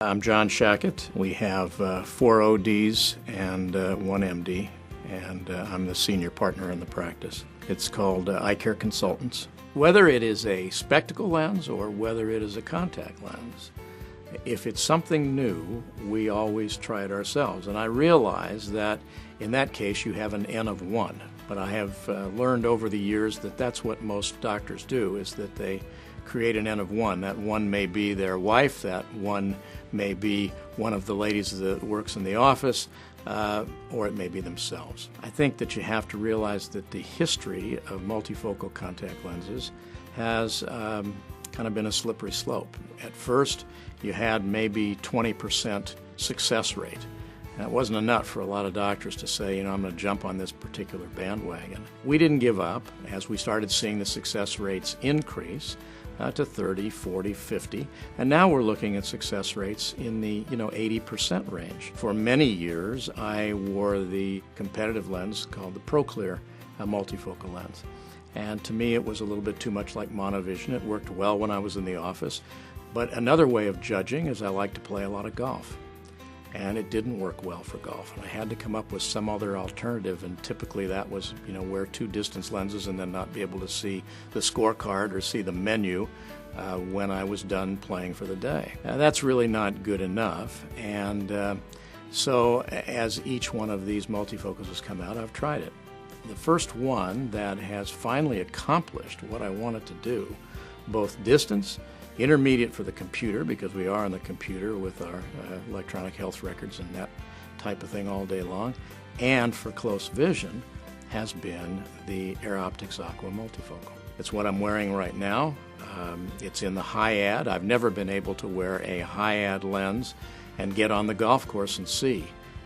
I'm John Schachet. We have 4 ODs and 1 MD, and I'm the senior partner in the practice. It's called Eye Care Consultants. Whether it is a spectacle lens or whether it is a contact lens, if it's something new, we always try it ourselves. And I realize that in that case you have an N of 1. But I have learned over the years that that's what most doctors do, is that they create an N of 1. That one may be their wife, that one may be one of the ladies that works in the office, or it may be themselves. I think that you have to realize that the history of multifocal contact lenses has kind of been a slippery slope. At first, you had maybe 20% success rate. And it wasn't enough for a lot of doctors to say, I'm going to jump on this particular bandwagon. We didn't give up as we started seeing the success rates increase to 30, 40, 50, and now we're looking at success rates in the 80% range. For many years, I wore the competitive lens called the ProClear multifocal lens. And to me, it was a little bit too much like monovision. It worked well when I was in the office. But another way of judging is I like to play a lot of golf. And it didn't work well for golf. And I had to come up with some other alternative, and typically that was, wear 2 distance lenses and then not be able to see the scorecard or see the menu when I was done playing for the day. Now, that's really not good enough. And so as each one of these multifocals has come out, I've tried it. The first one that has finally accomplished what I wanted to do, both distance, intermediate for the computer, because we are on the computer with our electronic health records and that type of thing all day long, and for close vision, has been the Air Optics Aqua multifocal. It's what I'm wearing right now. It's in the high-ad. I've never been able to wear a high-ad lens and get on the golf course and see.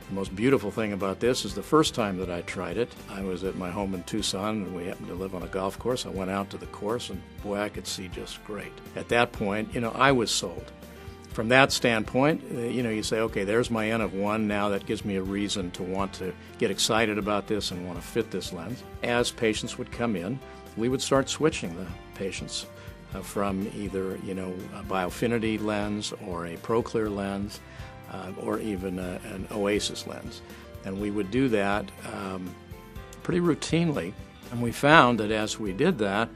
The most beautiful thing about this is the first time that I tried it, I was at my home in Tucson, and we happened to live on a golf course. I went out to the course, and boy, I could see just great. At that point, I was sold. From that standpoint, you say, okay, there's my N of 1. Now that gives me a reason to want to get excited about this and want to fit this lens. As patients would come in, we would start switching the patients from either, a Biofinity lens or a ProClear lens, or even an Oasis lens. And we would do that pretty routinely. And we found that as we did that,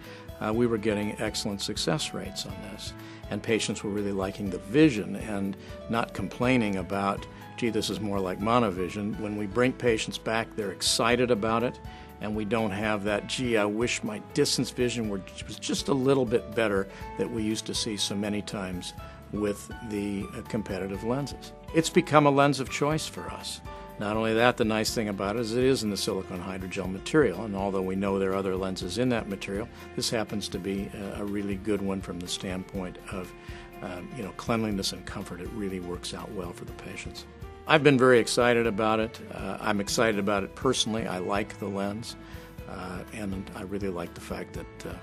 we were getting excellent success rates on this. And patients were really liking the vision and not complaining about, gee, this is more like monovision. When we bring patients back, they're excited about it. And we don't have that, gee, I wish my distance vision was just a little bit better that we used to see so many times with the competitive lenses. It's become a lens of choice for us. Not only that, the nice thing about it is in the silicone hydrogel material, and although we know there are other lenses in that material, this happens to be a really good one from the standpoint of cleanliness and comfort. It really works out well for the patients. I've been very excited about it. I'm excited about it personally. I like the lens, and I really like the fact that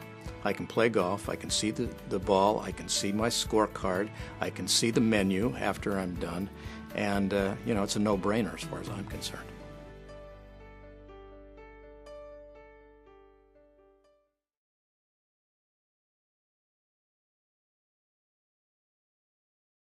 I can play golf, I can see the ball, I can see my scorecard, I can see the menu after I'm done, and it's a no-brainer as far as I'm concerned.